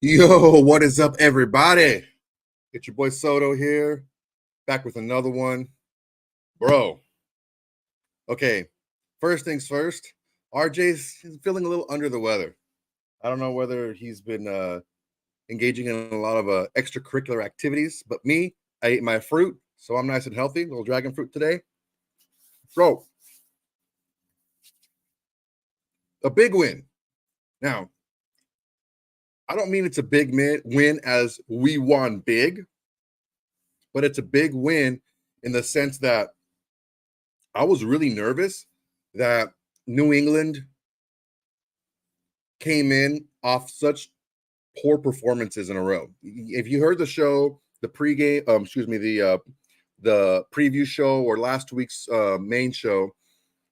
Yo, what is up, everybody? It's your boy Soto here, back with another one. Bro, okay, first things first, RJ's feeling a little under the weather. I don't know whether he's been engaging in a lot of extracurricular activities, but me, I ate my fruit, so I'm nice and healthy. Little dragon fruit today. Bro, a big win. Now, I don't mean it's a big win as we won big, but it's a big win in the sense that I was really nervous that New England came in off such poor performances in a row. If you heard the show, the pregame, the preview show or last week's main show,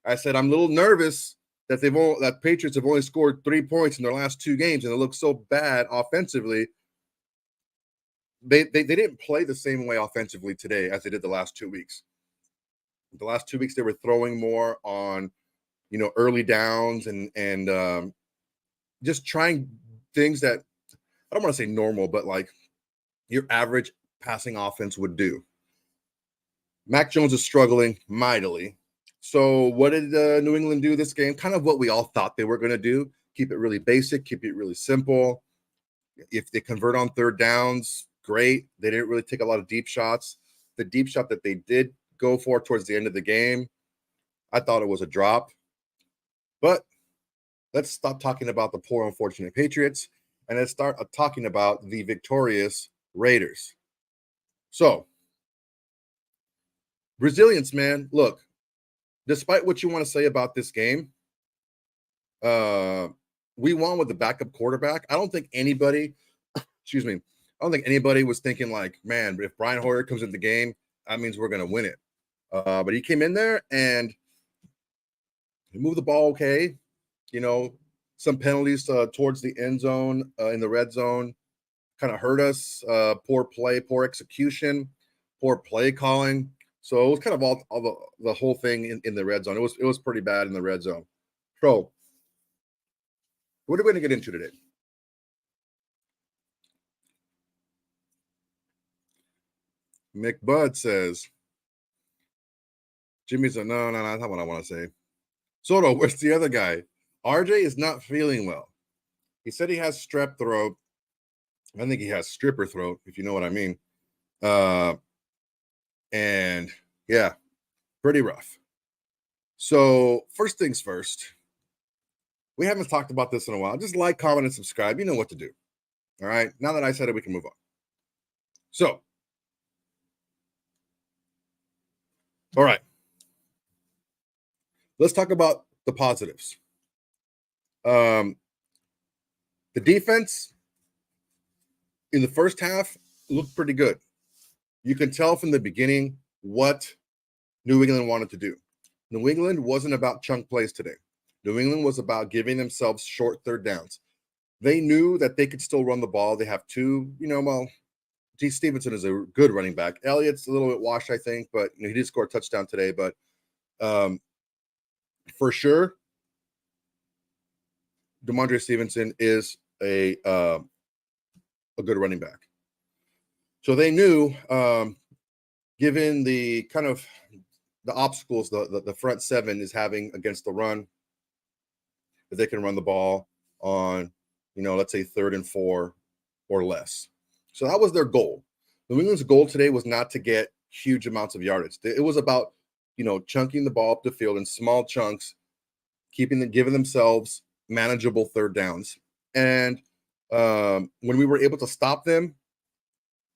I said I'm a little nervous that that Patriots have only scored 3 points in their last 2 games and it looks so bad offensively. They didn't play the same way offensively today as they did the last 2 weeks. The last 2 weeks they were throwing more on early downs and just trying things that I don't want to say normal, but like your average passing offense would do. Mac Jones is struggling mightily. So what did New England do this game? Kind of what we all thought they were going to do. Keep it really basic, keep it really simple. If they convert on third downs, great. They didn't really take a lot of deep shots. The deep shot that they did go for towards the end of the game, I thought it was a drop. But let's stop talking about the poor, unfortunate Patriots and let's start talking about the victorious Raiders. So, resilience, man. Look, despite what you want to say about this game, we won with the backup quarterback. I don't think anybody, excuse me, I don't think anybody was thinking like, man, if Brian Hoyer comes in the game, that means we're going to win it. But he came in there and he moved the ball okay. Some penalties towards the end zone in the red zone kind of hurt us. Poor play, poor execution, poor play calling. So it was kind of all the whole thing in the red zone. It was pretty bad in the red zone. So what are we going to get into today? McBud says, Jimmy's no, that's not what I want to say. Soto, where's the other guy? RJ is not feeling well. He said he has strep throat. I think he has stripper throat, if you know what I mean. And yeah, pretty rough. So first things first, we haven't talked about this in a while. Just like, comment, and subscribe. You know what to do. All right. Now that I said it, we can move on. So, all right. Let's talk about the positives. The defense in the first half looked pretty good. You can tell from the beginning what New England wanted to do. New England wasn't about chunk plays today. New England was about giving themselves short third downs. They knew that they could still run the ball. They have two, T. Stevenson is a good running back. Elliott's a little bit washed, I think, but he did score a touchdown today. But for sure, DeMondre Stevenson is a good running back. So they knew, given the kind of the obstacles the front seven is having against the run, that they can run the ball on, let's say 3rd and 4 or less. So that was their goal. New England's goal today was not to get huge amounts of yardage. It was about, chunking the ball up the field in small chunks, giving themselves manageable third downs. And when we were able to stop them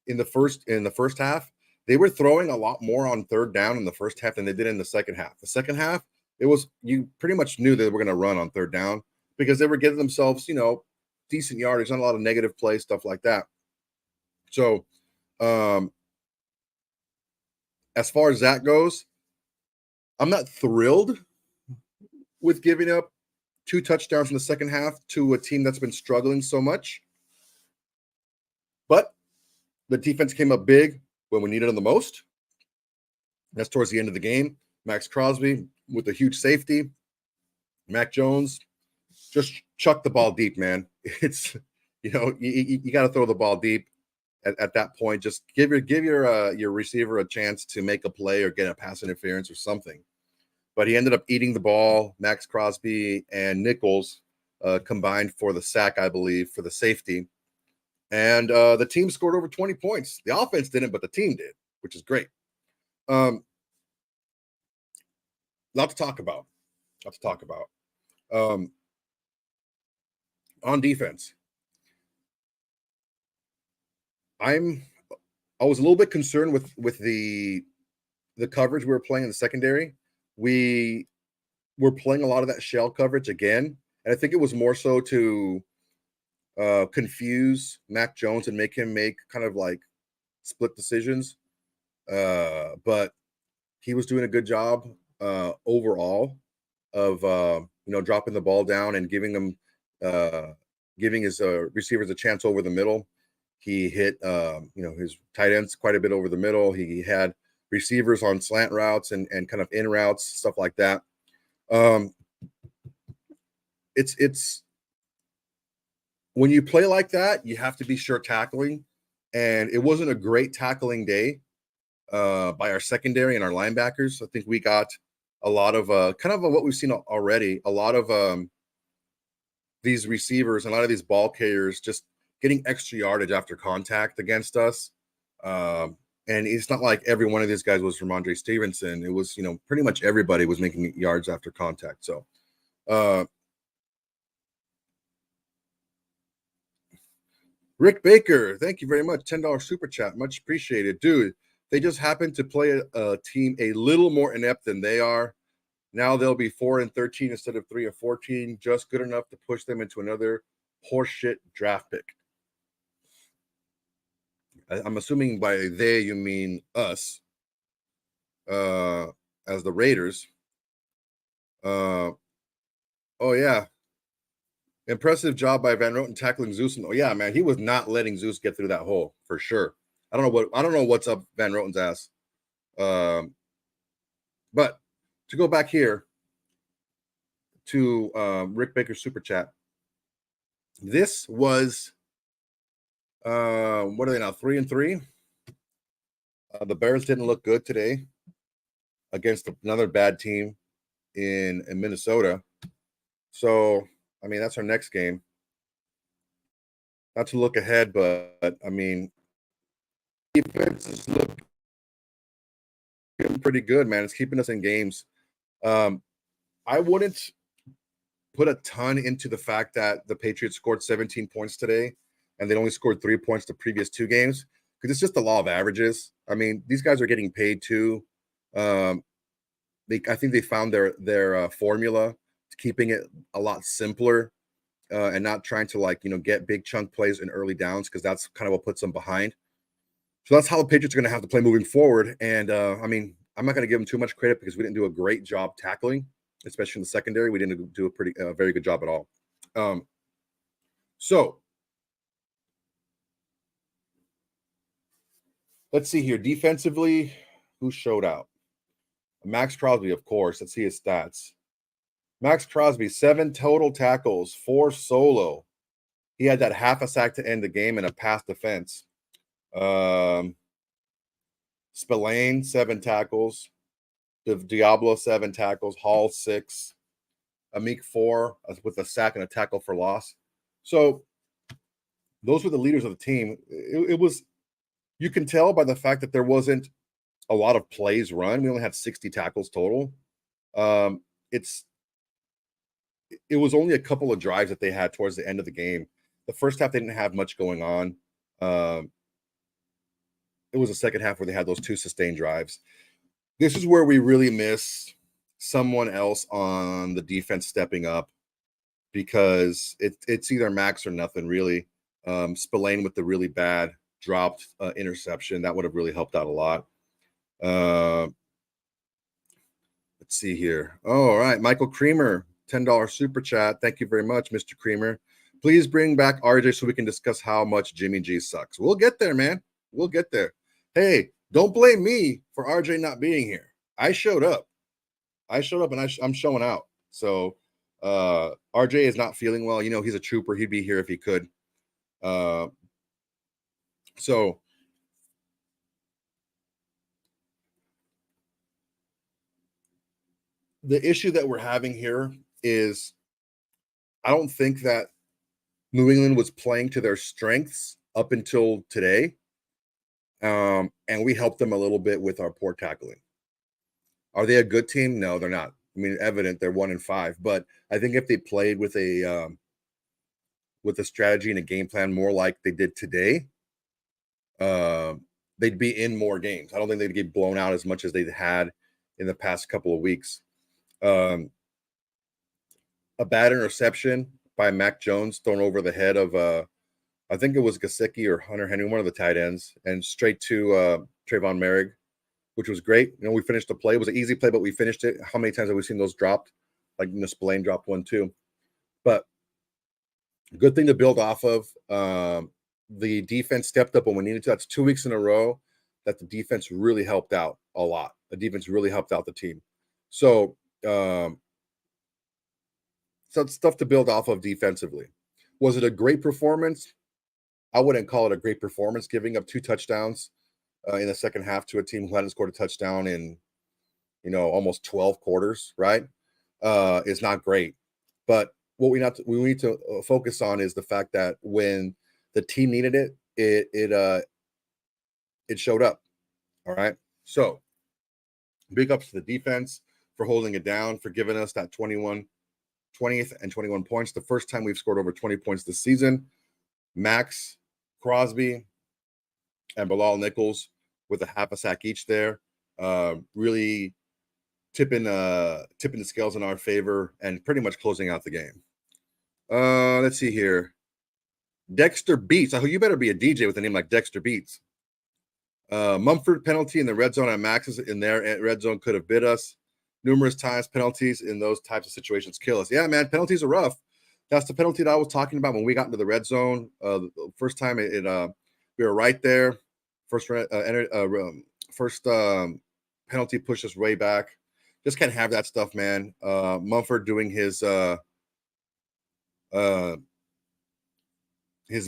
in the first half, they were throwing a lot more on third down in the first half than they did in the second half. The second half, you pretty much knew they were going to run on third down because they were giving themselves, decent yardage, not a lot of negative play, stuff like that. So, as far as that goes, I'm not thrilled with giving up 2 touchdowns in the second half to a team that's been struggling so much. But the defense came up big when we needed them the most. That's towards the end of the game. Max Crosby with a huge safety. Mac Jones just chucked the ball deep, man. You got to throw the ball deep at that point. Just give your receiver a chance to make a play or get a pass interference or something. But he ended up eating the ball. Max Crosby and Nichols combined for the sack, I believe, for the safety. And the team scored over 20 points. The offense didn't, but the team did, which is great. Lot to talk about. On defense, I was a little bit concerned with the coverage we were playing in the secondary. We were playing a lot of that shell coverage again, and I think it was more so to confuse Mac Jones and make him make kind of like split decisions. But he was doing a good job overall of dropping the ball down and giving his receivers a chance over the middle. He hit his tight ends quite a bit over the middle. He had receivers on slant routes and kind of in routes, stuff like that. It's when you play like that, you have to be sure tackling, and it wasn't a great tackling day by our secondary and our linebackers. I think we got a lot of kind of what we've seen already. A lot of these receivers, a lot of these ball carriers, just getting extra yardage after contact against us. And it's not like every one of these guys was Ramondre Stevenson. It was, pretty much everybody was making yards after contact. So, Rick Baker, thank you very much. $10 super chat. Much appreciated. Dude, they just happen to play a team a little more inept than they are. Now they'll be 4-13 instead of 3-14. Just good enough to push them into another horseshit draft pick. I'm assuming by they you mean us, as the Raiders. Oh yeah, impressive job by Van Roten tackling Zeus. Oh yeah, man, he was not letting Zeus get through that hole for sure. I don't know what's up Van Roten's ass. But to go back here to Rick Baker's super chat, this was what are they now? 3-3. The Bears didn't look good today against another bad team in Minnesota. So, I mean, that's our next game. Not to look ahead, but I mean, defenses look pretty good, man. It's keeping us in games. I wouldn't put a ton into the fact that the Patriots scored 17 points today and they only scored 3 points the previous two games, because it's just the law of averages. I mean, these guys are getting paid too. I think they found their formula to keeping it a lot simpler and not trying to get big chunk plays in early downs, because that's kind of what puts them behind. So that's how the Patriots are going to have to play moving forward. And I mean, I'm not going to give them too much credit because we didn't do a great job tackling, especially in the secondary. We didn't do a very good job at all. So let's see here. Defensively, who showed out? Max Crosby, of course. Let's see his stats. Max Crosby, 7 total tackles, 4 solo. He had that half a sack to end the game and a pass defense. Spillane, 7 tackles. Diablo, 7 tackles. Hall, 6. Amik, 4 with a sack and a tackle for loss. So those were the leaders of the team. It was, you can tell by the fact that there wasn't a lot of plays run. We only had 60 tackles total. It was only a couple of drives that they had towards the end of the game. The first half, they didn't have much going on. It was the second half where they had those 2 sustained drives. This is where we really miss someone else on the defense stepping up, because it's either Max or nothing, really. Spillane with the really bad dropped interception, that would have really helped out a lot. Let's see here. All right, Michael Creamer, $10 super chat. Thank you very much, Mr. Creamer. Please bring back RJ so we can discuss how much Jimmy G sucks. We'll get there, man. We'll get there. Hey, don't blame me for RJ not being here. I showed up and I'm showing out. So RJ is not feeling well. He's a trooper. He'd be here if he could. Uh, so the issue that we're having here is I don't think that New England was playing to their strengths up until today. And we helped them a little bit with our poor tackling. Are they a good team? No, they're not. I mean, evident they're 1-5, but I think if they played with a strategy and a game plan more like they did today, uh, they'd be in more games. I don't think they'd get blown out as much as they've had in the past couple of weeks. Um, a bad interception by Mac Jones thrown over the head of I think it was Gasecki or Hunter Henry, one of the tight ends, and straight to Trevon Moehrig, which was great. You know, we finished the play. It was an easy play, but we finished it. How many times have we seen those dropped? Like Spillane dropped one too. But good thing to build off of. The defense stepped up when we needed to. That's 2 weeks in a row that the defense really helped out a lot. The defense really helped out the team. So it's stuff to build off of defensively. Was it a great performance? I wouldn't call it a great performance, giving up 2 touchdowns in the second half to a team who hadn't scored a touchdown in, almost 12 quarters, right? Is not great. But what we need to focus on is the fact that when the team needed it, it showed up. All right. So big ups to the defense for holding it down, for giving us that 20th and 21 points. The first time we've scored over 20 points this season. Max Crosby and Bilal Nichols with a half a sack each there. Really tipping the scales in our favor and pretty much closing out the game. Let's see here. Dexter Beats. You better be a DJ with a name like Dexter Beats. Mumford penalty in the red zone on Max's in their red zone could have bit us. Numerous times penalties in those types of situations kill us. Yeah, man, penalties are rough. That's the penalty that I was talking about when we got into the red zone. The first time we were right there. First penalty pushed us way back. Just can't have that stuff, man. Mumford doing his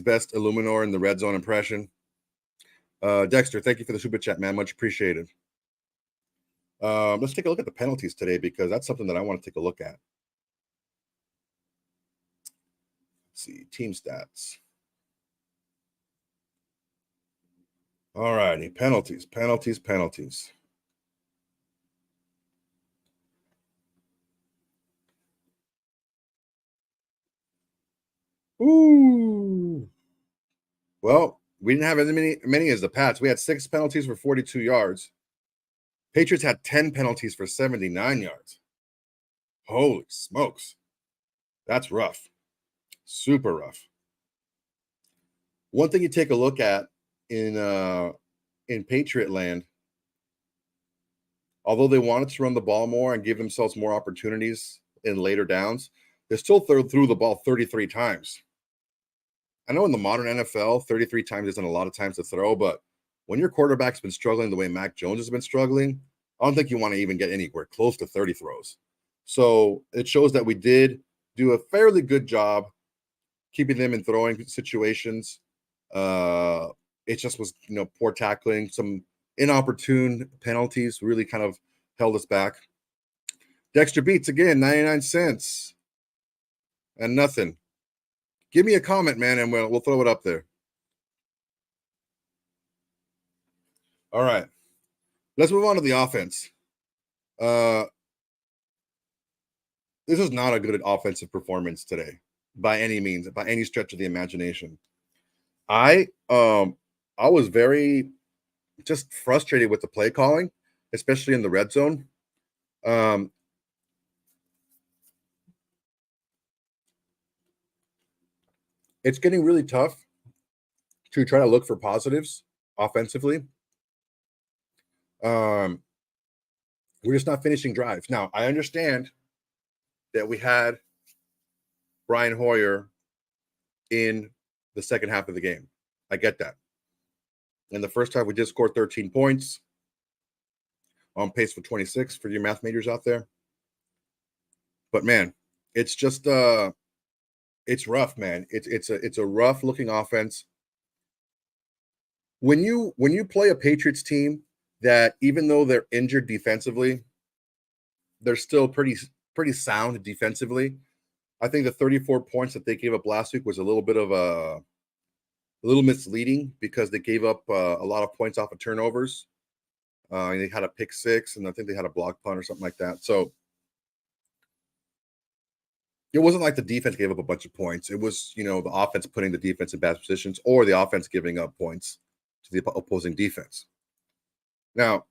best Illuminor in the red zone impression. Dexter, thank you for the super chat, man. Much appreciated. Let's take a look at the penalties today because that's something that I want to take a look at. Let's see, team stats. All righty, penalties. Ooh. Well, we didn't have as many as the Pats. We had 6 penalties for 42 yards. Patriots had 10 penalties for 79 yards. Holy smokes. That's rough. Super rough. One thing you take a look at in Patriot land, although they wanted to run the ball more and give themselves more opportunities in later downs, they still threw the ball 33 times. I know in the modern NFL, 33 times isn't a lot of times to throw, but when your quarterback's been struggling the way Mac Jones has been struggling, I don't think you want to even get anywhere close to 30 throws. So it shows that we did do a fairly good job keeping them in throwing situations. It just was, poor tackling, some inopportune penalties really kind of held us back. Dexter Beats again, 99 cents and nothing. Give me a comment, man, and we'll throw it up there. All right. Let's move on to the offense. This is not a good offensive performance today by any means, by any stretch of the imagination. I was very just frustrated with the play calling, especially in the red zone. It's getting really tough to try to look for positives offensively. We're just not finishing drives. Now, I understand that we had Brian Hoyer in the second half of the game. I get that. In the first half, we did score 13 points, on pace for 26 for your math majors out there. But man, it's just It's rough, man. It's a rough looking offense. When you play a Patriots team that even though they're injured defensively, they're still pretty sound defensively. I think the 34 points that they gave up last week was a little bit of a little misleading because they gave up a lot of points off of turnovers. And they had a pick six, and I think they had a block punt or something like that. So it wasn't like the defense gave up a bunch of points. It was, the offense putting the defense in bad positions or the offense giving up points to the opposing defense. Now,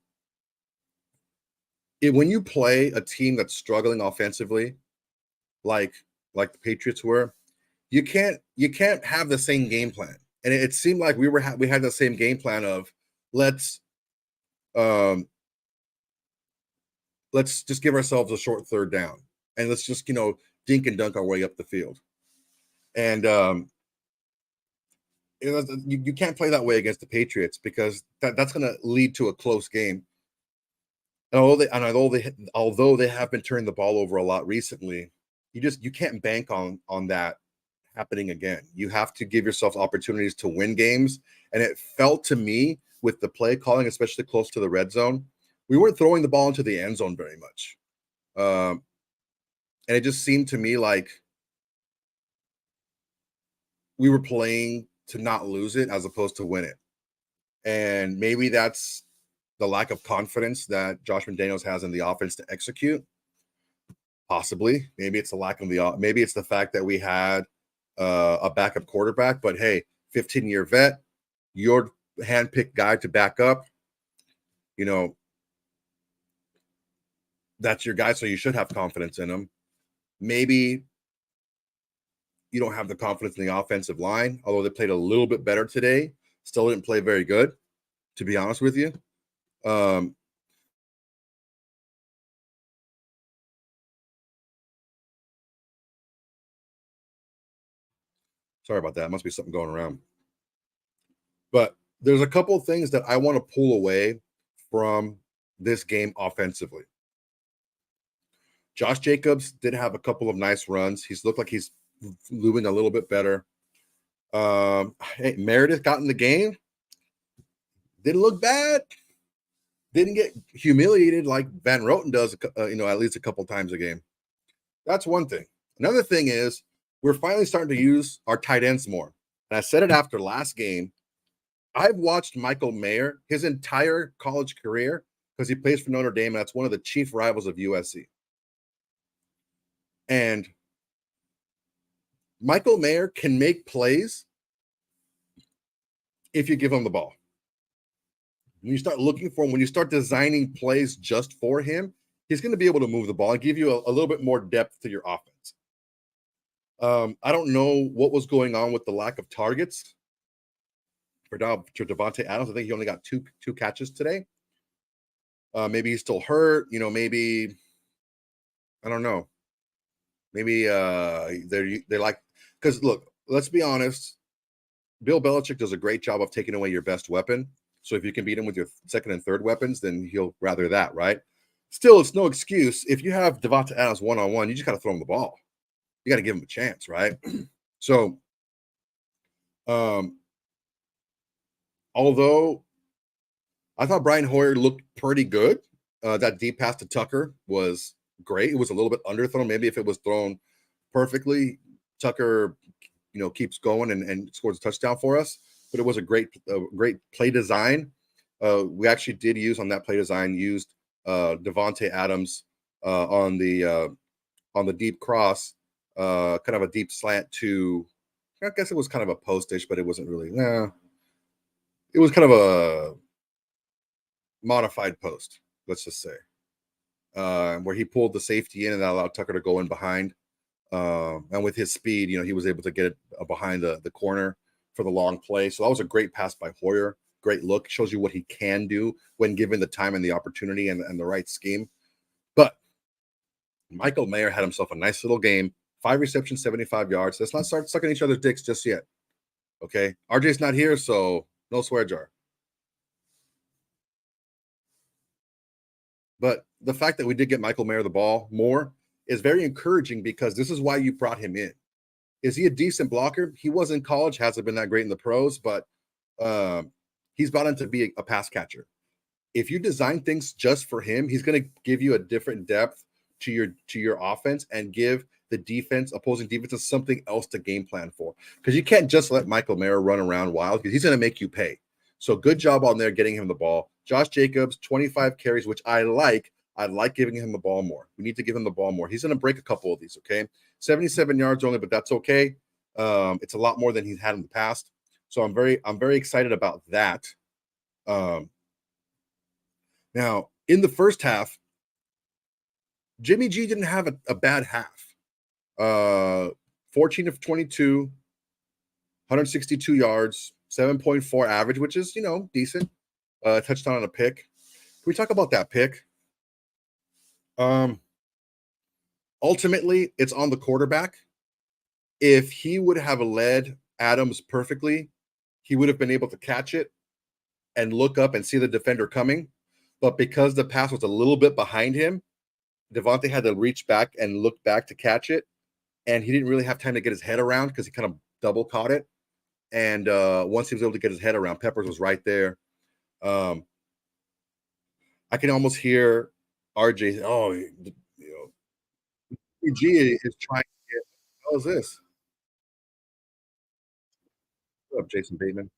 when you play a team that's struggling offensively, like the Patriots were, you can't have the same game plan. And it seemed like we had the same game plan of let's um let's just give ourselves a short third down and let's just dink and dunk our way up the field. And you can't play that way against the Patriots because that's going to lead to a close game. And although they have been turning the ball over a lot recently, you can't bank on that happening again. You have to give yourself opportunities to win games. And it felt to me with the play calling, especially close to the red zone, we weren't throwing the ball into the end zone very much. And it just seemed to me like we were playing to not lose it as opposed to win it. And maybe that's the lack of confidence that Josh McDaniels has in the offense to execute. Possibly. Maybe it's maybe it's the fact that we had a backup quarterback, but hey, 15-year vet, your handpicked guy to back up, that's your guy, so you should have confidence in him. Maybe you don't have the confidence in the offensive line, although they played a little bit better today. Still didn't play very good, to be honest with you. Sorry about that. Must be something going around. But there's a couple of things that I want to pull away from this game offensively. Josh Jacobs did have a couple of nice runs. He's looked like he's moving a little bit better. Hey, Meredith got in the game. Didn't look bad. Didn't get humiliated like Van Roten does, at least a couple times a game. That's one thing. Another thing is we're finally starting to use our tight ends more. And I said it after last game. I've watched Michael Mayer his entire college career because he plays for Notre Dame, and that's one of the chief rivals of USC. And Michael Mayer can make plays if you give him the ball. When you start looking for him, when you start designing plays just for him, he's going to be able to move the ball and give you a little bit more depth to your offense. I don't know what was going on with the lack of targets for Devante Adams. I think he only got two catches today. Maybe he's still hurt. Maybe I don't know. Maybe they like, because look, let's be honest. Bill Belichick does a great job of taking away your best weapon. So if you can beat him with your second and third weapons, then he'll rather that, right? Still, it's no excuse. If you have Devante Adams one-on-one, you just got to throw him the ball. You got to give him a chance, right? So, although I thought Brian Hoyer looked pretty good, that deep pass to Tucker was great. It was a little bit underthrown. Maybe if it was thrown perfectly, Tucker, keeps going and scores a touchdown for us. But it was a great play design. We actually did use on that play design, used Devante Adams on the deep cross, kind of a deep slant to, I guess it was kind of a postish, but it wasn't really. It was kind of a modified post, let's just say, where he pulled the safety in and that allowed Tucker to go in behind. And with his speed, he was able to get it behind the corner for the long play. So that was a great pass by Hoyer. Great look. Shows you what he can do when given the time and the opportunity and the right scheme. But Michael Mayer had himself a nice little game. 5 receptions, 75 yards. Let's not start sucking each other's dicks just yet. Okay? RJ's not here, so no swear jar. But the fact that we did get Michael Mayer the ball more is very encouraging because this is why you brought him in. Is he a decent blocker? He was in college, hasn't been that great in the pros, but he's brought in to be a pass catcher. If you design things just for him, he's going to give you a different depth to your offense and give the opposing defenses something else to game plan for. Because you can't just let Michael Mayer run around wild because he's going to make you pay. So good job on there getting him the ball. Josh Jacobs, 25 carries, which I like. I like giving him the ball more. We need to give him the ball more. He's going to break a couple of these, okay? 77 yards only, but that's okay. It's a lot more than he's had in the past. So I'm very excited about that. Now, in the first half, Jimmy G didn't have a bad half. 14 of 22, 162 yards, 7.4 average, which is, decent. Touchdown on a pick. Can we talk about that pick? Ultimately, it's on the quarterback. If he would have led Adams perfectly, he would have been able to catch it and look up and see the defender coming. But because the pass was a little bit behind him, Devante had to reach back and look back to catch it. And he didn't really have time to get his head around because he kind of double caught it. And once he was able to get his head around, Peppers was right there. I can almost hear RJ, PG is trying to get, how is this? What's up, Jason Bateman?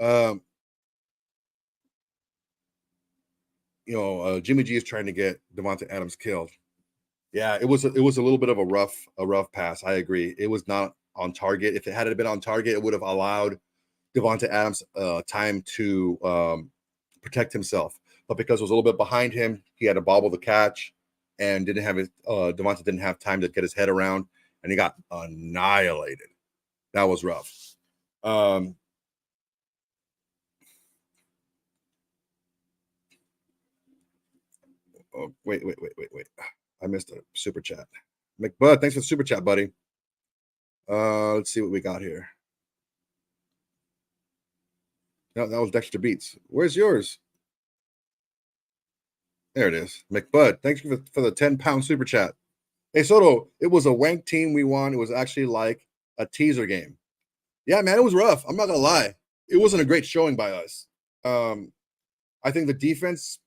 Um, Jimmy G is trying to get Devontae Adams killed. Yeah, it was a little bit of a rough pass. I agree. It was not on target. If it had been on target, it would have allowed Devontae Adams time to protect himself. But because it was a little bit behind him, he had to bobble the catch and didn't have Devontae didn't have time to get his head around, and he got annihilated. That was rough. Oh, wait. I missed a super chat. McBud, thanks for the super chat, buddy. Let's see what we got here. No, that was Dexter Beats. Where's yours? There it is. McBud, thanks for the 10-pound super chat. Hey, Soto, it was a wank team we won. It was actually like a teaser game. Yeah, man, it was rough. I'm not going to lie. It wasn't a great showing by us. I think the defense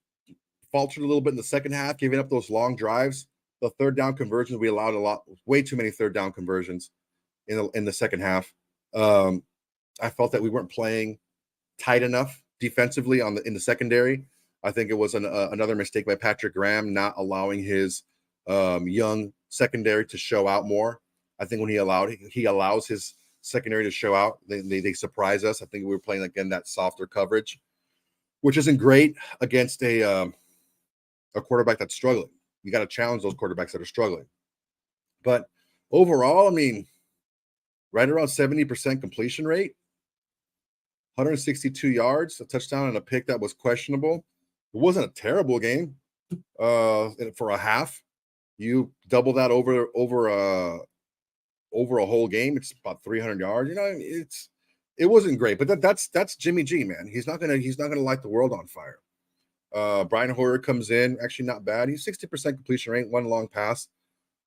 faltered a little bit in the second half, giving up those long drives. The third down conversions, we allowed way too many third down conversions in the second half. I felt that we weren't playing tight enough defensively in the secondary. I think it was another mistake by Patrick Graham not allowing his young secondary to show out more. I think when he allows his secondary to show out, they surprise us. I think we were playing again that softer coverage, which isn't great against a quarterback that's struggling. You got to challenge those quarterbacks that are struggling. But overall, I mean, right around 70% completion rate, 162 yards, a touchdown, and a pick that was questionable. It wasn't a terrible game for a half. You double that over a whole game, it's about 300 yards. It wasn't great, but that's Jimmy G, man. He's not gonna light the world on fire. Brian Hoyer comes in, actually not bad. He's 60% completion rate, one long pass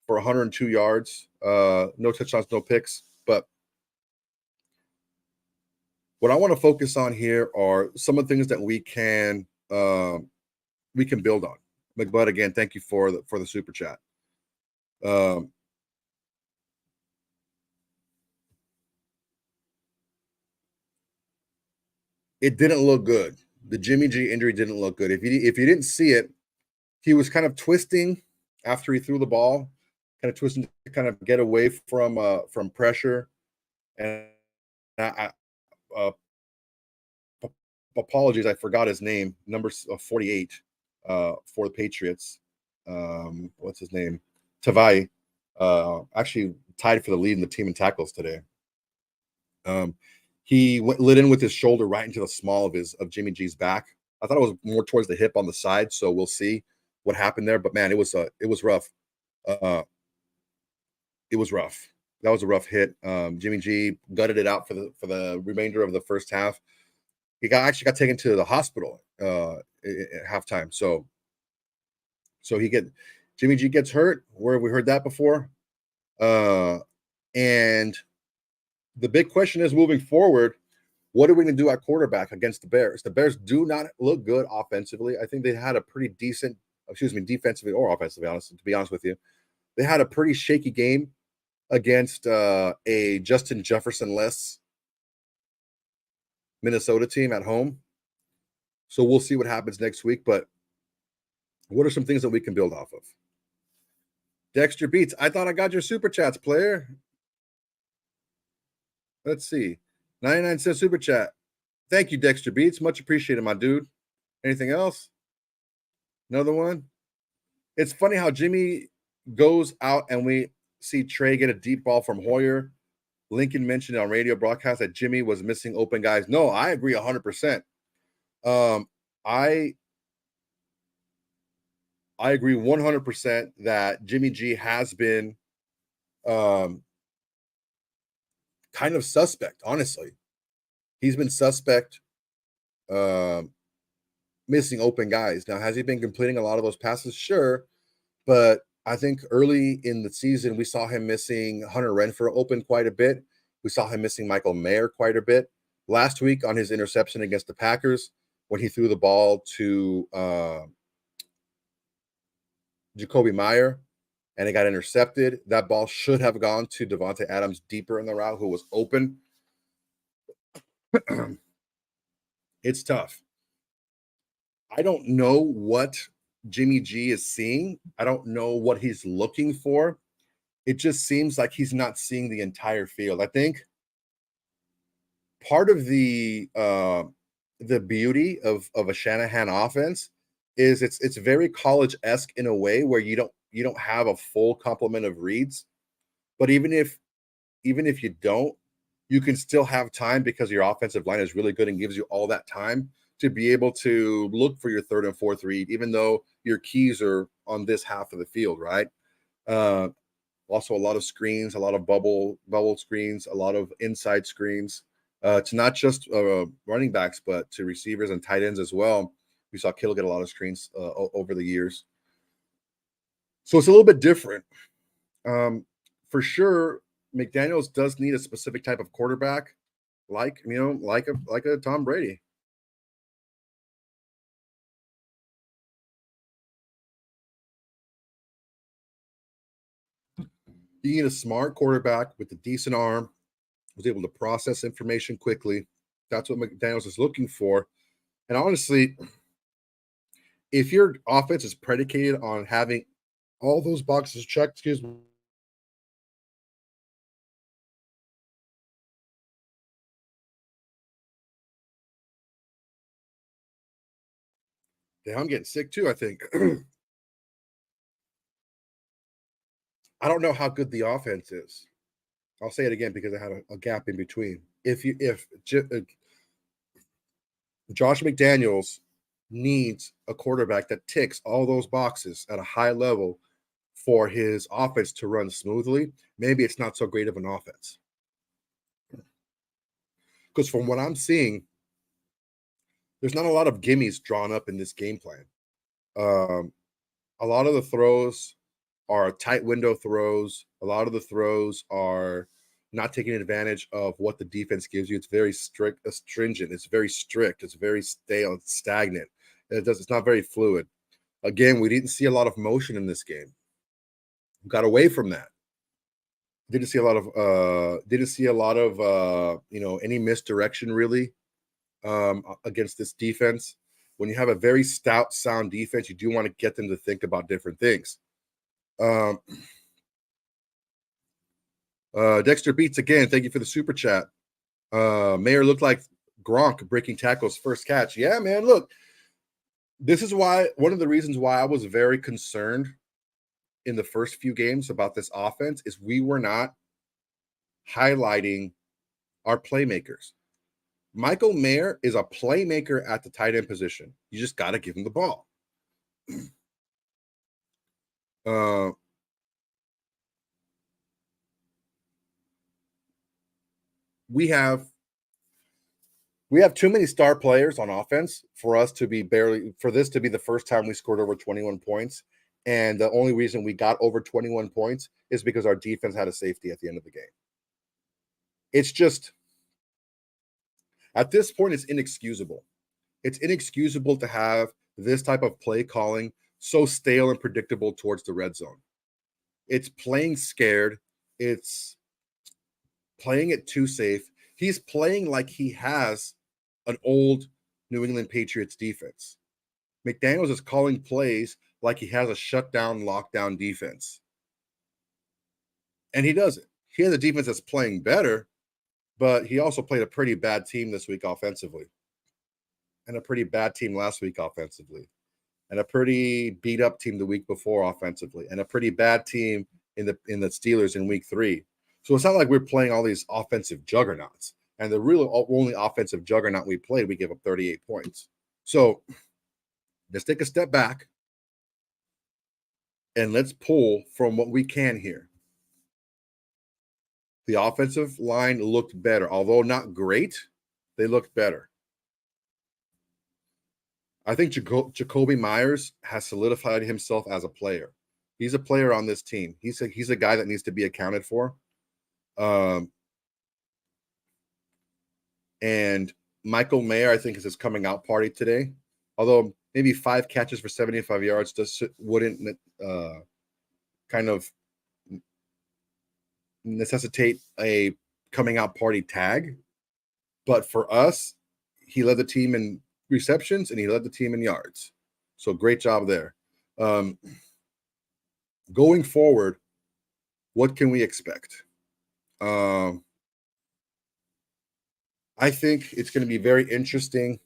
for 102 yards. No touchdowns, no picks. But what I want to focus on here are some of the things that we can build on. McBud, again, thank you for the super chat. It didn't look good. The Jimmy G injury didn't look good. If you didn't see it, he was kind of twisting after he threw the ball, kind of twisting to kind of get away from pressure. And apologies, I forgot his name. Number 48 for the Patriots. What's his name? Tavai. Actually tied for the lead in the team in tackles today. He lit in with his shoulder right into the small of Jimmy G's back. I thought it was more towards the hip on the side, so we'll see what happened there. But man, it was rough. It was rough. That was a rough hit. Jimmy G gutted it out for the remainder of the first half. He actually got taken to the hospital at halftime. So Jimmy G gets hurt. Where have we heard that before? And the big question is moving forward, what are we going to do at quarterback against the Bears? The Bears do not look good offensively. I think they had a pretty decent, defensively or offensively, to be honest with you. They had a pretty shaky game against a Justin Jefferson-less Minnesota team at home. So we'll see what happens next week. But what are some things that we can build off of? Dexter Beats, I thought I got your super chats, player. Let's see. 99-cent super chat. Thank you, Dexter Beats. Much appreciated, my dude. Anything else? Another one? It's funny how Jimmy goes out and we see Trey get a deep ball from Hoyer. Lincoln mentioned on radio broadcast that Jimmy was missing open guys. No, I agree 100%. I agree 100% that Jimmy G has been kind of suspect, honestly. He's been suspect missing open guys. Now, has he been completing a lot of those passes? Sure. But I think early in the season, we saw him missing Hunter Renfrow open quite a bit. We saw him missing Michael Mayer quite a bit. Last week on his interception against the Packers, when he threw the ball to Jacoby Meyer and it got intercepted, that ball should have gone to Devante Adams deeper in the route, who was open. It's tough. I don't know what Jimmy G is seeing. I don't know what he's looking for. It just seems like he's not seeing the entire field. I think part of the beauty of a Shanahan offense is it's very college-esque in a way where you don't have a full complement of reads, but even if you don't, you can still have time because your offensive line is really good and gives you all that time to be able to look for your third and fourth read, even though your keys are on this half of the field, right? Also, a lot of screens, a lot of bubble screens, a lot of inside screens to not just running backs, but to receivers and tight ends as well. We saw Kittle get a lot of screens over the years. So it's a little bit different. For sure, McDaniels does need a specific type of quarterback, like a Tom Brady. You need a smart quarterback with a decent arm, was able to process information quickly. That's what McDaniels is looking for. And honestly, if your offense is predicated on having all those boxes checked, excuse me. Yeah, I'm getting sick too, I think. I don't know how good the offense is. I'll say it again because I had a gap in between. If Josh McDaniels needs a quarterback that ticks all those boxes at a high level for his offense to run smoothly, maybe it's not so great of an offense. Because from what I'm seeing, there's not a lot of gimmies drawn up in this game plan. A lot of the throws are tight window throws. A lot of the throws are not taking advantage of what the defense gives you. It's very stringent. It's very strict. It's very stale. It's stagnant. It's not very fluid. Again, we didn't see a lot of motion in this game. We got away from that. Didn't see a lot of any misdirection really against this defense. When you have a very stout, sound defense, you do want to get them to think about different things. Dexter Beats again. Thank you for the super chat. Mayer looked like Gronk breaking tackles first catch. Yeah, man. Look, this is why one of the reasons why I was very concerned in the first few games about this offense is we were not highlighting our playmakers. Michael Mayer is a playmaker at the tight end position. You just got to give him the ball. We have too many star players on offense for us to be for this to be the first time we scored over 21 points. And the only reason we got over 21 points is because our defense had a safety at the end of the game. It's just, at this point, it's inexcusable. It's inexcusable to have this type of play calling so stale and predictable towards the red zone. It's playing scared. It's playing it too safe. He's playing like he has an old New England Patriots defense. McDaniels is calling plays like he has a shutdown, lockdown defense. And he doesn't. He has a defense that's playing better, but he also played a pretty bad team this week offensively, and a pretty bad team last week offensively, and a pretty beat up team the week before offensively, and a pretty bad team in the Steelers in week 3. So it's not like we're playing all these offensive juggernauts. And the real only offensive juggernaut we played, we gave up 38 points. So let's take a step back and let's pull from what we can here. The offensive line looked better, although not great. They looked better. I think Jacoby Myers has solidified himself as a player. He's a player on this team. He's a guy that needs to be accounted for. And Michael Mayer, I think, is his coming out party today. Although maybe 5 catches for 75 yards wouldn't kind of necessitate a coming out party tag. But for us, he led the team in receptions and he led the team in yards. So great job there. Going forward, what can we expect? I think it's going to be very interesting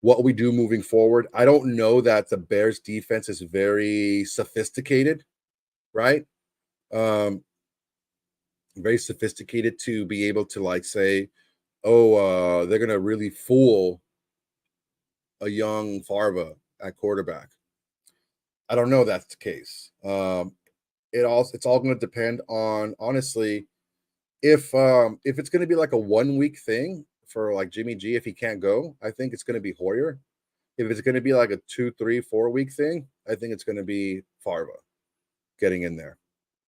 what we do moving forward. I don't know that the Bears defense is very sophisticated, right? Very sophisticated to be able to like say, oh, they're going to really fool a young Farva at quarterback. I don't know that's the case. It's all going to depend on, honestly, if it's going to be like a 1 week thing for like Jimmy G, if he can't go, I think it's going to be Hoyer. If it's going to be like a 2, 3, 4 week thing, I think it's going to be Farva getting in there.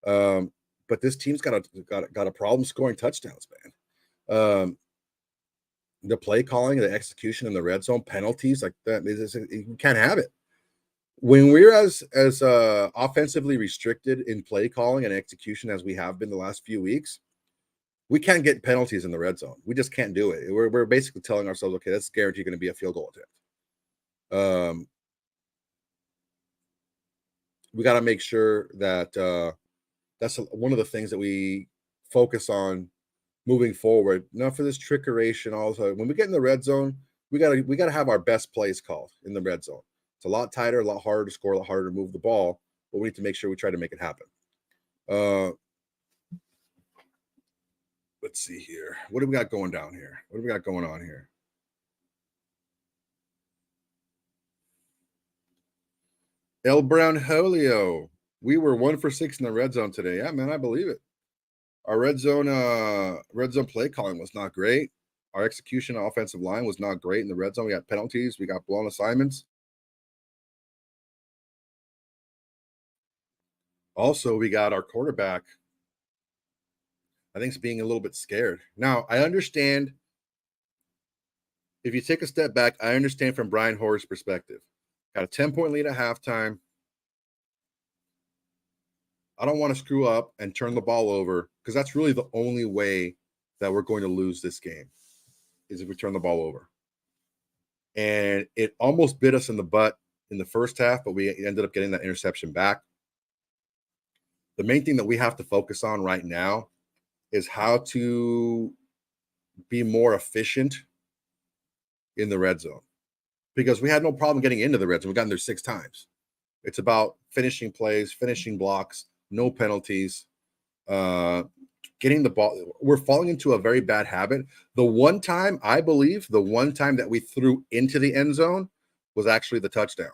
But this team's got a problem scoring touchdowns, man. The play calling, the execution in the red zone, penalties like that, you can't have it. When we're as offensively restricted in play calling and execution as we have been the last few weeks, we can't get penalties in the red zone. We just can't do it. We're basically telling ourselves, okay, that's guaranteed going to be a field goal attempt. We got to make sure that that's one of the things that we focus on moving forward. Not for this trickeration. Also, when we get in the red zone, we gotta have our best plays called in the red zone. It's a lot tighter, a lot harder to score, a lot harder to move the ball, but we need to make sure we try to make it happen. Let's see here. What do we got going down here? What do we got going on here? El Brown Holio. We were 1 for 6 in the red zone today. Yeah, man, I believe it. Our red zone play calling was not great. Our execution offensive line was not great in the red zone. We got penalties. We got blown assignments. Also, we got our quarterback, I think, is being a little bit scared. Now, I understand. If you take a step back, I understand from Brian Hoyer's perspective. Got a 10-point lead at halftime. I don't want to screw up and turn the ball over because that's really the only way that we're going to lose this game is if we turn the ball over. And it almost bit us in the butt in the first half, but we ended up getting that interception back. The main thing that we have to focus on right now is how to be more efficient in the red zone, because we had no problem getting into the red zone. We've gotten there 6 times. It's about finishing plays, finishing blocks, no penalties, getting the ball. We're falling into a very bad habit. I believe the one time that we threw into the end zone was actually the touchdown.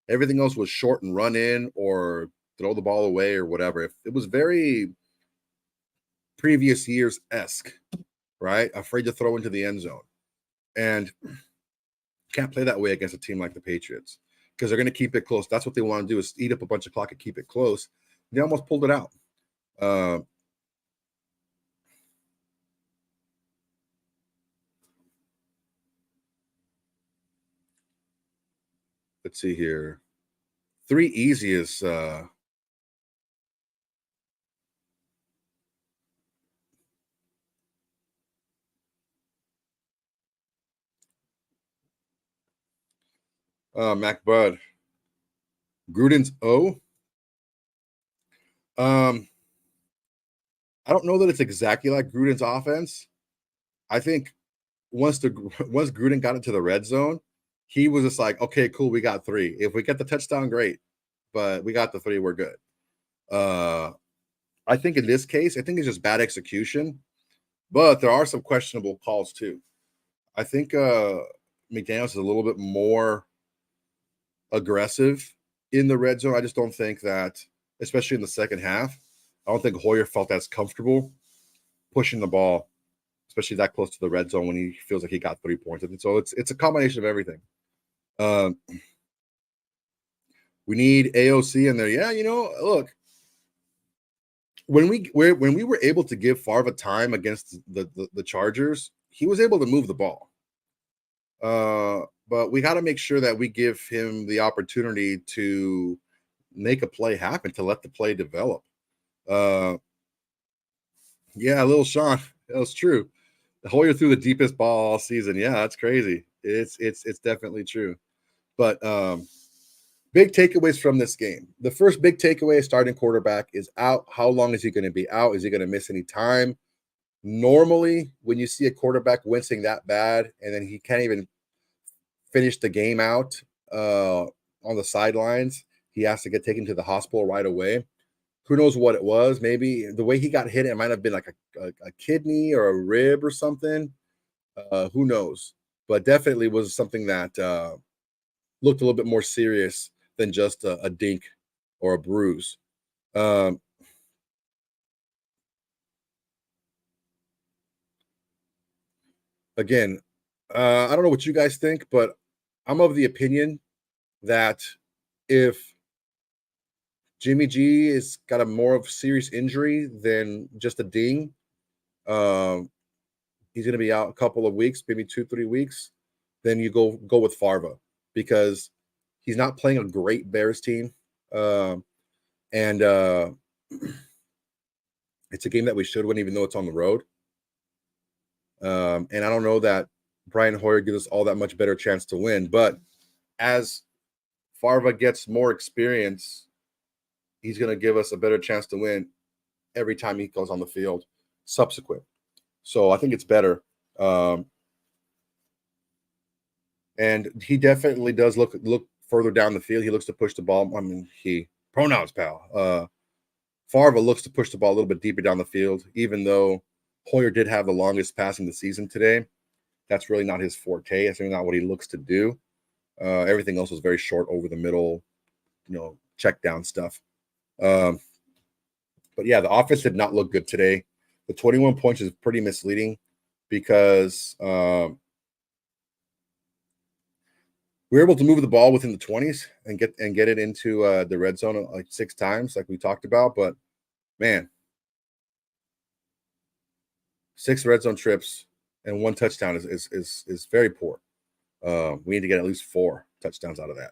Everything else was short and run in or throw the ball away or whatever. It was very previous years-esque, right? Afraid to throw into the end zone. And can't play that way against a team like the Patriots. because they're going to keep it close. That's what they want to do, is eat up a bunch of clock and keep it close. They almost pulled it out. Let's see here. 3 easiest. Mac Bud. Gruden's O. I don't know that it's exactly like Gruden's offense. I think once Gruden got into the red zone, he was just like, okay, cool, we got 3. If we get the touchdown, great. But we got the 3, we're good. I think in this case, I think it's just bad execution, but there are some questionable calls too. I think McDaniels is a little bit more aggressive in the red zone. I just don't think that, especially in the second half, I don't think Hoyer felt as comfortable pushing the ball, especially that close to the red zone when he feels like he got 3 points. And so it's a combination of everything. We need AOC in there. Yeah, look, when we were able to give Favre time against the Chargers, he was able to move the ball. But we got to make sure that we give him the opportunity to make a play happen, to let the play develop. Yeah, little Sean, that was true. Hoyer threw the deepest ball all season. Yeah, that's crazy. It's definitely true. But big takeaways from this game. The first big takeaway, starting quarterback is out. How long is he going to be out? Is he going to miss any time? Normally, when you see a quarterback wincing that bad and then he can't even finish the game out on the sidelines, he has to get taken to the hospital right away. Who knows what it was? Maybe the way he got hit, it might have been like a kidney or a rib or something. Who knows? But definitely was something that looked a little bit more serious than just a dink or a bruise. Again, I don't know what you guys think, but I'm of the opinion that if Jimmy G has got a more of serious injury than just a ding, he's going to be out a couple of weeks, maybe 2-3 weeks. Then you go with Favre, because he's not playing a great Bears team, and it's a game that we should win, even though it's on the road. And I don't know that Brian Hoyer gives us all that much better chance to win, but as Favre gets more experience, he's going to give us a better chance to win every time he goes on the field subsequent. So I think it's better. And he definitely does look further down the field. He looks to push the ball. I mean, pronouns, pal. Favre looks to push the ball a little bit deeper down the field, even though Hoyer did have the longest pass in the season today. That's really not his forte. That's really not what he looks to do. Everything else was very short over the middle, check down stuff. But yeah, the offense did not look good today. The 21 points is pretty misleading because we were able to move the ball within the 20s and get it into the red zone like 6 times, like we talked about. But man, 6 red zone trips and 1 touchdown is very poor. We need to get at least 4 touchdowns out of that.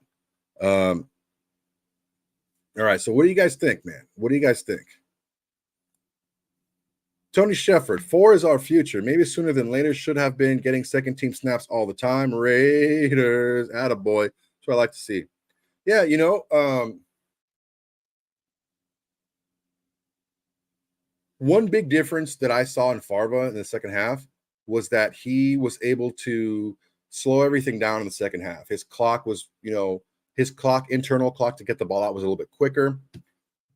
All right, so what do you guys think, man? What do you guys think? Tony Shepard, 4 is our future. Maybe sooner than later. Should have been getting second team snaps all the time. Raiders, attaboy. That's what I like to see. Yeah, one big difference that I saw in Favre in the second half was that he was able to slow everything down in the second half. His clock was, his internal clock to get the ball out was a little bit quicker.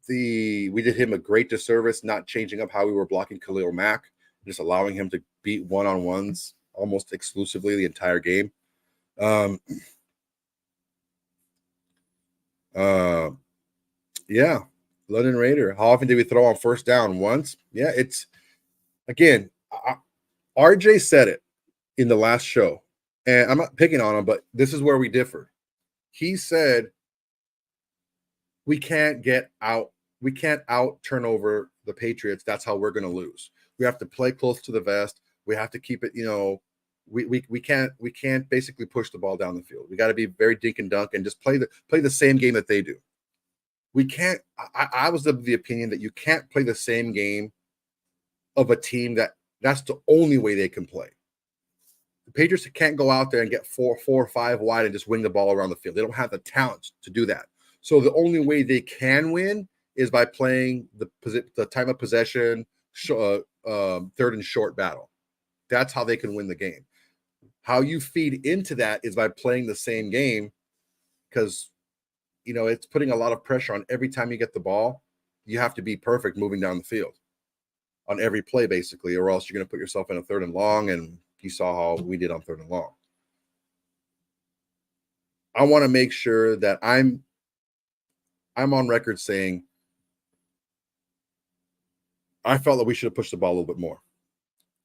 We did him a great disservice not changing up how we were blocking Khalil Mack, just allowing him to beat one-on-ones almost exclusively the entire game. Yeah, London Raider. How often did we throw on first down? Once. Yeah, it's again. RJ said it in the last show, and I'm not picking on him, but this is where we differ. He said we can't out turnover the Patriots. That's how we're going to lose. We have to play close to the vest. We have to keep it, we can't basically push the ball down the field. We got to be very dink and dunk and just play the same game that they do. We can't. I was of the opinion that you can't play the same game of a team that's the only way they can play. The Patriots can't go out there and get four or five wide and just wing the ball around the field. They don't have the talent to do that. So the only way they can win is by playing the time of possession, third and short battle. That's how they can win the game. How you feed into that is by playing the same game, because it's putting a lot of pressure on every time you get the ball. You have to be perfect moving down the field on every play, basically, or else you're going to put yourself in a third and long, and you saw how we did on third and long. I want to make sure that I'm on record saying I felt that we should have pushed the ball a little bit more.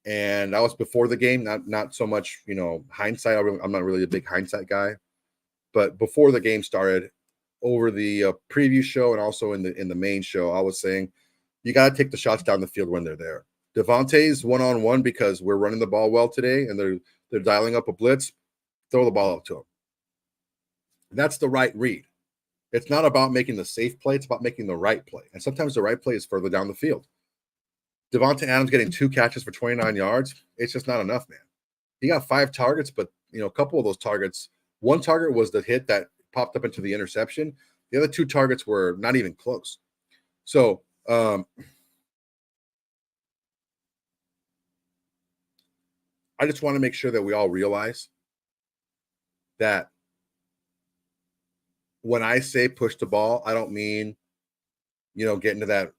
And that was before the game, not so much, hindsight. I'm not really a big hindsight guy, but before the game started, over the preview show and also in the main show, I was saying you got to take the shots down the field when they're there. Devante's one-on-one because we're running the ball well today, and they're dialing up a blitz. Throw the ball out to him. That's the right read. It's not about making the safe play. It's about making the right play. And sometimes the right play is further down the field. Devante Adams getting 2 catches for 29 yards. It's just not enough, man. He got 5 targets, but a couple of those targets, one target was the hit that popped up into the interception. The other 2 targets were not even close. So I just want to make sure that we all realize that when I say push the ball, I don't mean, get into that,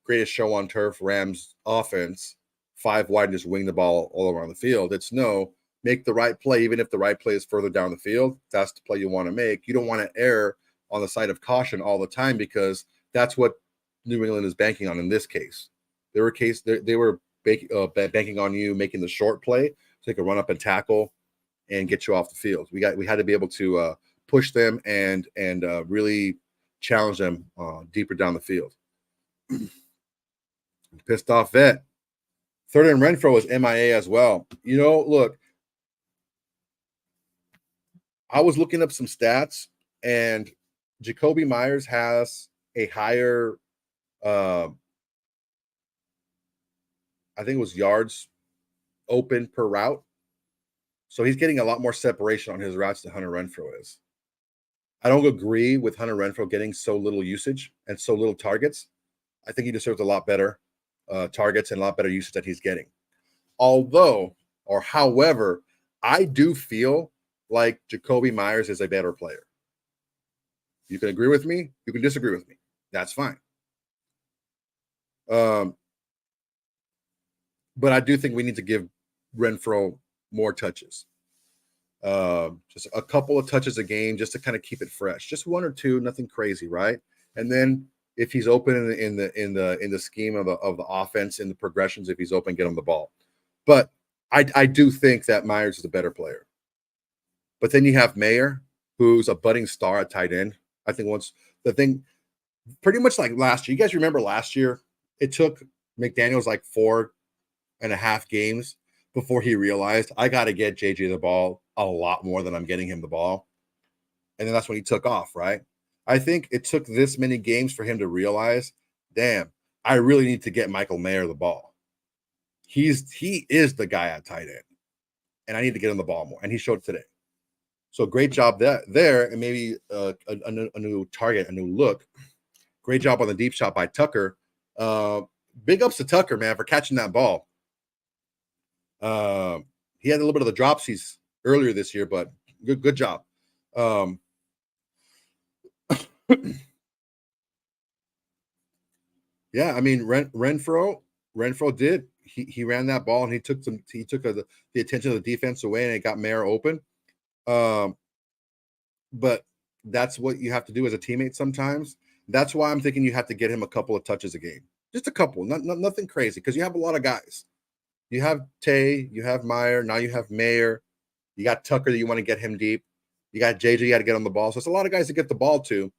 greatest show on turf Rams offense, 5 wide and just wing the ball all around the field. It's no, make the right play, even if the right play is further down the field. That's the play you want to make. You don't want to err on the side of caution all the time, because that's what New England is banking on in this case. They were banking on you making the short play so they could run up and tackle and get you off the field. We had to be able to push them and really challenge them deeper down the field. Pissed off vet. Third and Renfro was MIA as well. Look, I was looking up some stats, and Jacoby Myers has a higher, I think it was yards open per route. So he's getting a lot more separation on his routes than Hunter Renfro is. I don't agree with Hunter Renfro getting so little usage and so little targets. I think he deserves a lot better targets and a lot better usage that he's getting. However, I do feel like Jacoby Myers is a better player. You can agree with me. You can disagree with me. That's fine. But I do think we need to give Renfro more touches. Just a couple of touches a game just to kind of keep it fresh. Just 1 or 2, nothing crazy, right? And then if he's open in the scheme of the offense, in the progressions, if he's open, get him the ball. But I do think that Myers is a better player. But then you have Mayer, who's a budding star at tight end. I think pretty much like last year. You guys remember last year? It took McDaniels like 4.5 games before he realized I got to get JJ the ball a lot more than I'm getting him the ball. And then that's when he took off, right? I think it took this many games for him to realize, damn, I really need to get Michael Mayer the ball. He is the guy at tight end, and I need to get him the ball more. And he showed today. So great job there, and maybe a new target, a new look. Great job on the deep shot by Tucker. Big ups to Tucker, man, for catching that ball. He had a little bit of the dropsies earlier this year, but good job. Yeah, I mean Renfro did. He ran that ball and he took the attention of the defense away, and it got Mayer open. But that's what you have to do as a teammate sometimes. That's why I'm thinking you have to get him a couple of touches a game. Just a couple, nothing crazy, because you have a lot of guys. You have Tay, you have Mayer, now you have Mayer. You got Tucker that you want to get him deep. You got JJ, you got to get on the ball. So it's a lot of guys to get the ball to,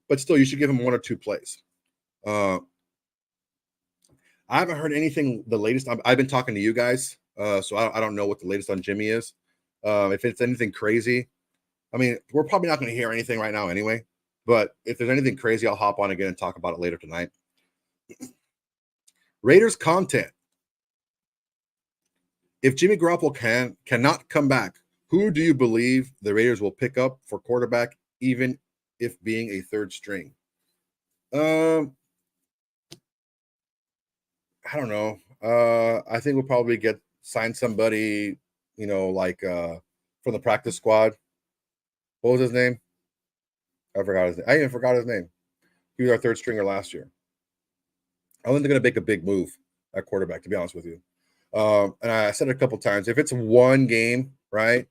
but still, you should give him 1 or 2 plays. I haven't heard anything. The latest, I've been talking to you guys, so I don't know what the latest on Jimmy is. If it's anything crazy, I mean, we're probably not going to hear anything right now anyway. But if there's anything crazy, I'll hop on again and talk about it later tonight. Raiders content. If Jimmy Garoppolo cannot come back, who do you believe the Raiders will pick up for quarterback, even if being a third string? I don't know. I think we'll probably sign somebody, like from the practice squad. What was his name? I forgot his name. I even forgot his name. He was our third stringer last year. I think they're going to make a big move at quarterback, to be honest with you. And I said it a couple times. If it's one game, right?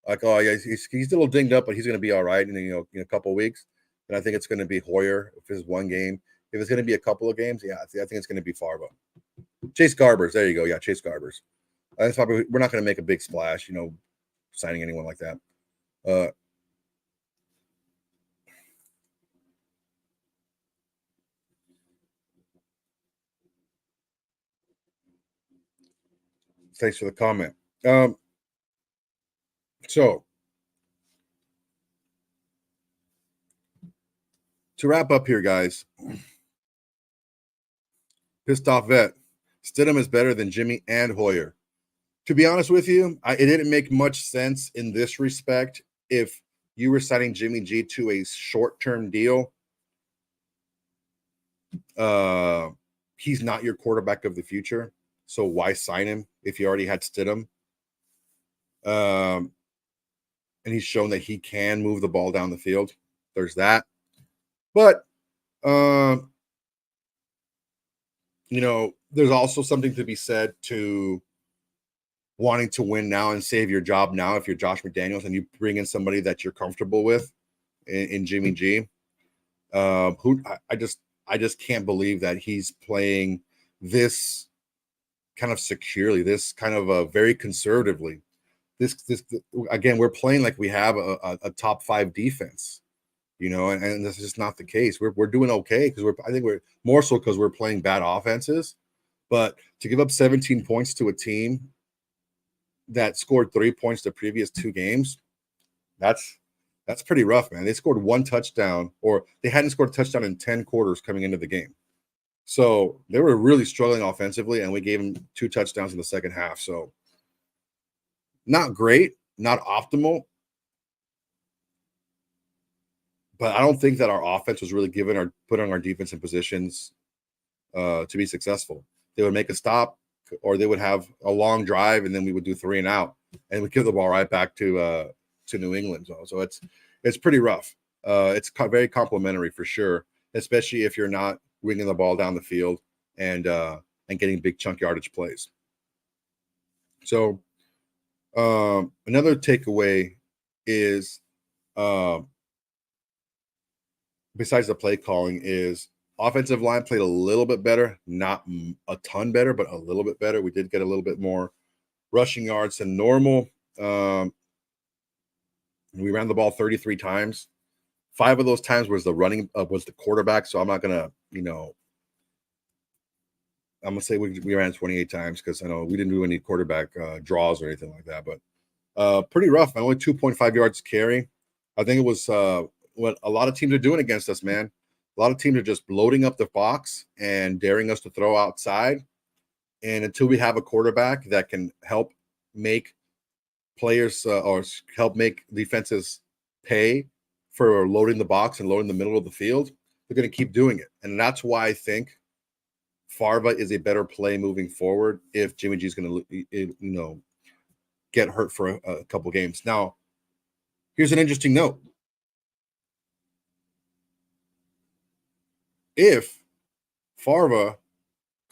Like, oh yeah, he's a little dinged up, but he's going to be all right in a couple of weeks. And I think it's going to be Hoyer if it's one game. If it's going to be a couple of games, yeah, I think it's going to be Farva. Chase Garbers, there you go. Yeah, Chase Garbers. That's probably we're not going to make a big splash, signing anyone like that. Thanks for the comment. So to wrap up here, guys, pissed off vet. Stidham is better than Jimmy and Hoyer. To be honest with you, it didn't make much sense in this respect. If you were signing Jimmy G to a short-term deal, he's not your quarterback of the future. So why sign him if you already had Stidham? And he's shown that he can move the ball down the field. There's that. But, there's also something to be said to wanting to win now and save your job now if you're Josh McDaniels and you bring in somebody that you're comfortable with in Jimmy G. Who I just can't believe that he's playing this kind of securely, this kind of very conservatively. This again, we're playing like we have a top 5 defense, and this is just not the case. We're doing okay because I think we're more so because we're playing bad offenses. But to give up 17 points to a team that scored 3 points the previous 2 games, that's pretty rough, man. They scored 1 touchdown, or they hadn't scored a touchdown in 10 quarters coming into the game. So they were really struggling offensively, and we gave them 2 touchdowns in the second half. So not great, not optimal. But I don't think that our offense was really putting our defense in positions to be successful. They would make a stop, or they would have a long drive, and then we would do 3 and out, and we give the ball right back to New England. So it's pretty rough. It's very complimentary for sure, especially if you're not winging the ball down the field and getting big chunk yardage plays. So another takeaway is, besides the play calling, is offensive line played a little bit better, not a ton better, but a little bit better. We did get a little bit more rushing yards than normal. We ran the ball 33 times. 5 of those times was the quarterback. So I'm not gonna, I'm gonna say we ran 28 times because I know we didn't do any quarterback draws or anything like that. But pretty rough. Only 2.5 yards carry. I think it was what a lot of teams are doing against us, man. A lot of teams are just loading up the box and daring us to throw outside. And until we have a quarterback that can help make players or help make defenses pay for loading the box and loading the middle of the field, they're going to keep doing it. And that's why I think Farva is a better play moving forward if Jimmy G is going to, get hurt for a couple games. Now, here's an interesting note. If Farva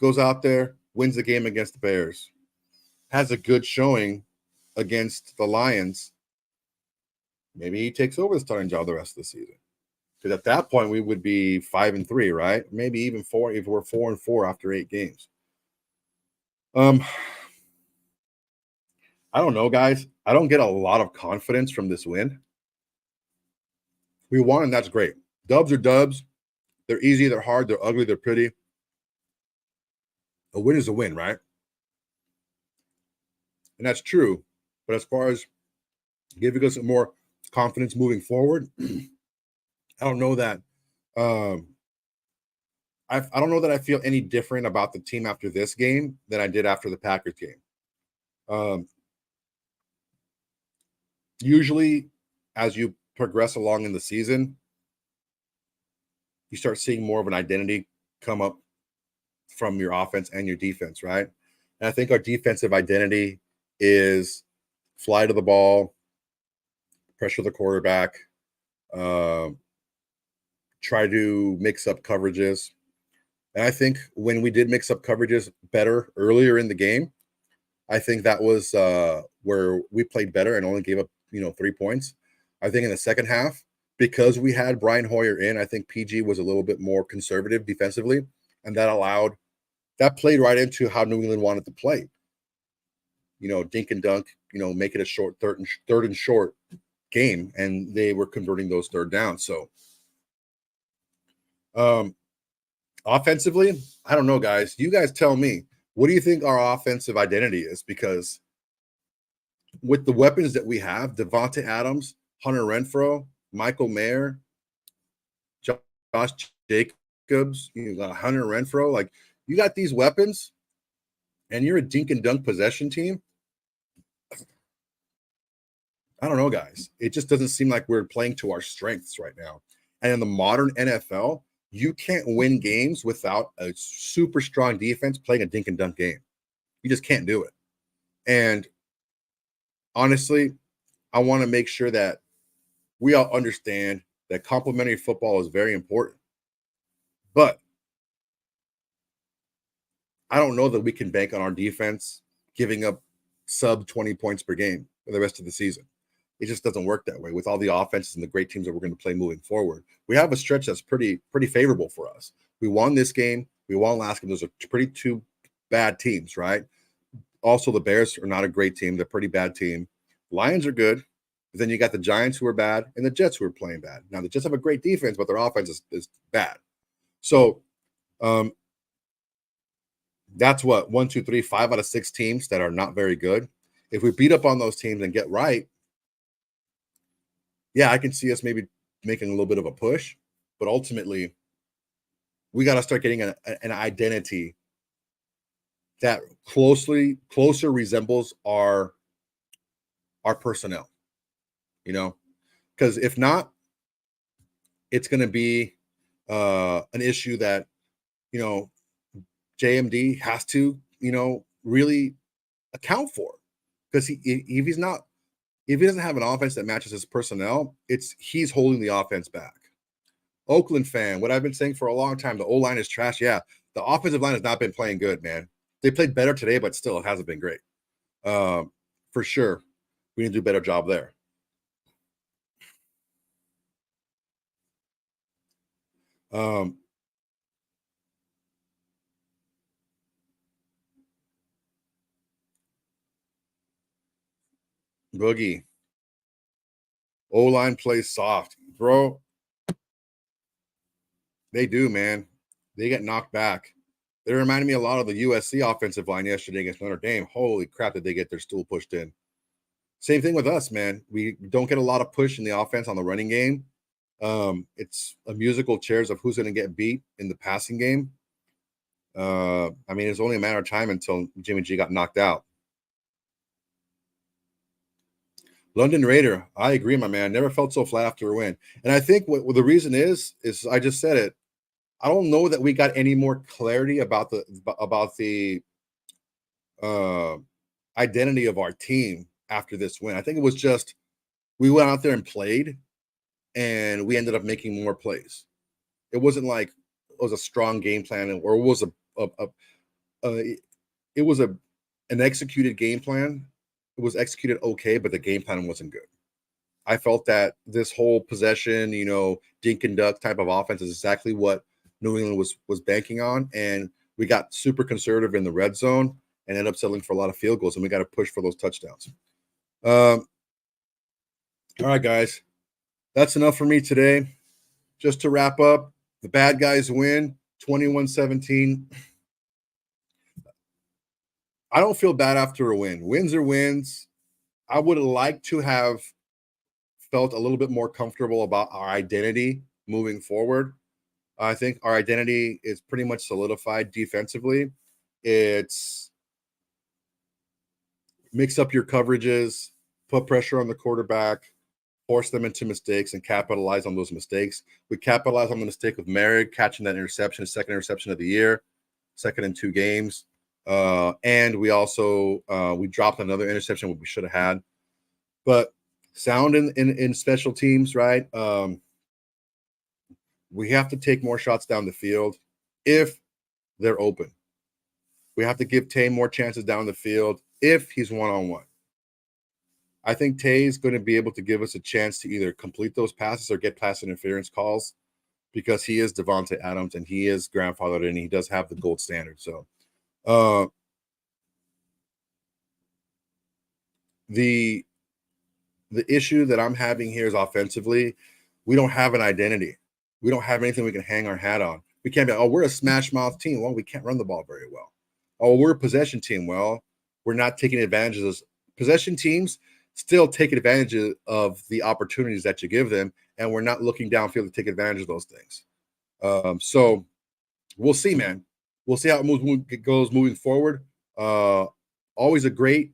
goes out there, wins the game against the Bears, has a good showing against the Lions, maybe he takes over the starting job the rest of the season. Because at that point, we would be 5-3, right? Maybe even 4 if we're 4-4 after 8 games. I don't know, guys. I don't get a lot of confidence from this win. We won, and that's great. Dubs are dubs. They're easy, they're hard, they're ugly, they're pretty. A win is a win, right? And that's true. But as far as giving us more confidence moving forward, I don't know that. Um, I don't know that I feel any different about the team after this game than I did after the Packers game. Um, Usually, as you progress along in the season, you start seeing more of an identity come up from your offense and your defense, right? And I think our defensive identity is fly to the ball, pressure the quarterback, uh, try to mix up coverages. And I think when we did mix up coverages better earlier in the game, I think that was where we played better and only gave up, 3 points. I think in the second half, because we had Brian Hoyer in, I think PG was a little bit more conservative defensively, and that played right into how New England wanted to play. Dink and dunk, make it a short third and short game, and they were converting those third downs. So, offensively, I don't know, guys. You guys tell me. What do you think our offensive identity is? Because with the weapons that we have, Devante Adams, Hunter Renfrow, Michael Mayer, Josh Jacobs, Hunter Renfrow, like you got these weapons, and you're a dink and dunk possession team. I don't know, guys. It just doesn't seem like we're playing to our strengths right now. And in the modern NFL, you can't win games without a super strong defense playing a dink and dunk game. You just can't do it. And honestly, I want to make sure that we all understand that complementary football is very important. But I don't know that we can bank on our defense giving up sub 20 points per game for the rest of the season. It just doesn't work that way with all the offenses and the great teams that we're going to play moving forward. We have a stretch that's pretty favorable for us. We won this game. We won last game. Those are pretty two bad teams, right? Also, the Bears are not a great team. They're a pretty bad team. Lions are good. But then you got the Giants who are bad and the Jets who are playing bad. Now, the Jets have a great defense, but their offense is bad. So that's what, 1, 2, 3, 5 out of 6 teams that are not very good. If we beat up on those teams and get right, yeah, I can see us maybe making a little bit of a push, but ultimately, we got to start getting an identity that closer resembles our personnel. Because if not, it's going to be an issue that JMD has to really account for, because if he doesn't have an offense that matches his personnel, he's holding the offense back. Oakland fan, what I've been saying for a long time, the O-line is trash. Yeah, the offensive line has not been playing good, man. They played better today, but still, it hasn't been great. For sure, we need to do a better job there. Boogie, O-line plays soft, bro. They do, man. They get knocked back. They reminded me a lot of the USC offensive line yesterday against Notre Dame. Holy crap, did they get their stool pushed in? Same thing with us, man. We don't get a lot of push in the offense on the running game. It's a musical chairs of who's going to get beat in the passing game. I mean, it's only a matter of time until Jimmy G got knocked out. London Raider, I agree, my man. Never felt so flat after a win. And I think what the reason is I just said it. I don't know that we got any more clarity about the identity of our team after this win. I think it was just we went out there and played, and we ended up making more plays. It wasn't like it was a strong game plan, or it was an executed game plan. It was executed okay, but the game plan wasn't good. I felt that this whole possession, dink and duck type of offense is exactly what New England was banking on, and we got super conservative in the red zone and ended up settling for a lot of field goals, and we got to push for those touchdowns. All right, guys. that's enough for me today. Just to wrap up, the bad guys win 21-17. I don't feel bad after a win. Wins are wins. I would like to have felt a little bit more comfortable about our identity moving forward. I think our identity is pretty much solidified defensively. It's mix up your coverages, put pressure on the quarterback, force them into mistakes, and capitalize on those mistakes. We capitalized on the mistake of moehrig catching that interception, second interception of the year, second in 2 games. And we also we dropped another interception we should have had. But sound in special teams, right? We have to take more shots down the field if they're open. We have to give Tay more chances down the field if he's one-on-one. I think Tay's going to be able to give us a chance to either complete those passes or get pass interference calls because he is Davante Adams and he is grandfathered and he does have the gold standard. So the issue that I'm having here is offensively, we don't have an identity. We don't have anything we can hang our hat on. We can't be, oh, we're a smash mouth team. Well, we can't run the ball very well. Oh, we're a possession team. Well, we're not taking advantage of those. Possession teams still take advantage of the opportunities that you give them, and we're not looking downfield to take advantage of those things. So we'll see, man. We'll see how it goes moving forward. Always a great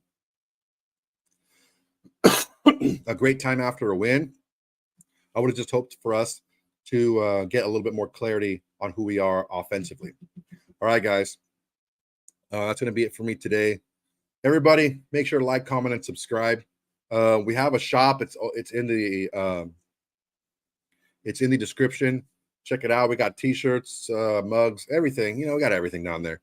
time after a win. I would have just hoped for us to get a little bit more clarity on who we are offensively. All right, guys. That's going to be it for me today. Everybody, make sure to like, comment, and subscribe. We have a shop. It's in the description. Check it out. We got t-shirts, mugs, everything. We got everything down there.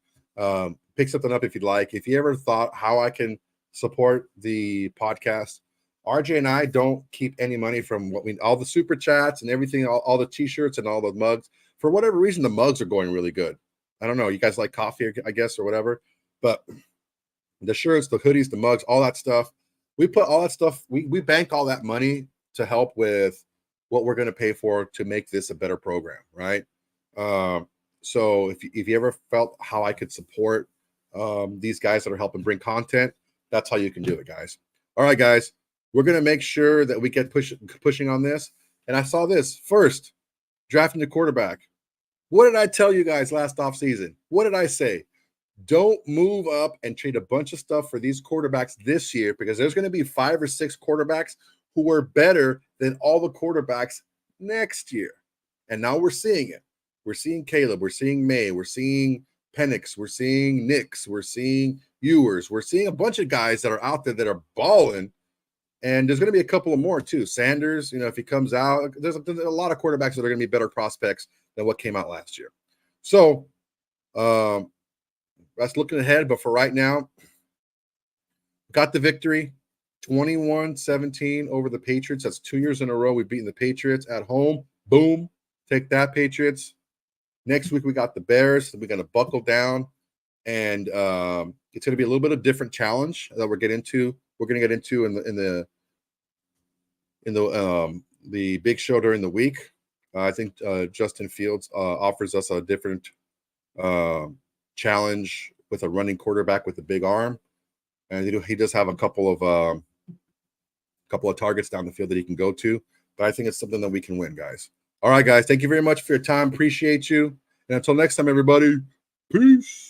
Pick something up if you'd like. If you ever thought how I can support the podcast, RJ and I don't keep any money from all the super chats and everything, all the t-shirts and all the mugs. For whatever reason, the mugs are going really good. I don't know. You guys like coffee, I guess, or whatever. But the shirts, the hoodies, the mugs, all that stuff, we put all that stuff, we bank all that money to help with what we're going to pay for to make this a better program, right? So if you ever felt how I could support these guys that are helping bring content, that's how you can do it, guys. All right, guys. We're going to make sure that we get pushing on this. And I saw this first, drafting the quarterback. What did I tell you guys last offseason? What did I say? Don't move up and trade a bunch of stuff for these quarterbacks this year because there's going to be 5 or 6 quarterbacks who are better than all the quarterbacks next year. And now we're seeing it. We're seeing Caleb. We're seeing May. We're seeing Penix. We're seeing Nix. We're seeing Ewers. We're seeing a bunch of guys that are out there that are balling. And there's going to be a couple of more too. Sanders, if he comes out, there's a lot of quarterbacks that are going to be better prospects than what came out last year. So that's looking ahead. But for right now, got the victory, 21-17 over the Patriots. That's 2 years in a row we've beaten the Patriots at home. Boom. Take that, Patriots. Next week we got the Bears. We're going to buckle down. And it's going to be a little bit of different challenge that we're going to get into in the big show during the week. I think Justin Fields offers us a different challenge with a running quarterback with a big arm, and he does have a couple of targets down the field that he can go to. But I think it's something that we can win, guys. All right, guys. Thank you very much for your time. Appreciate you. And until next time, everybody. Peace.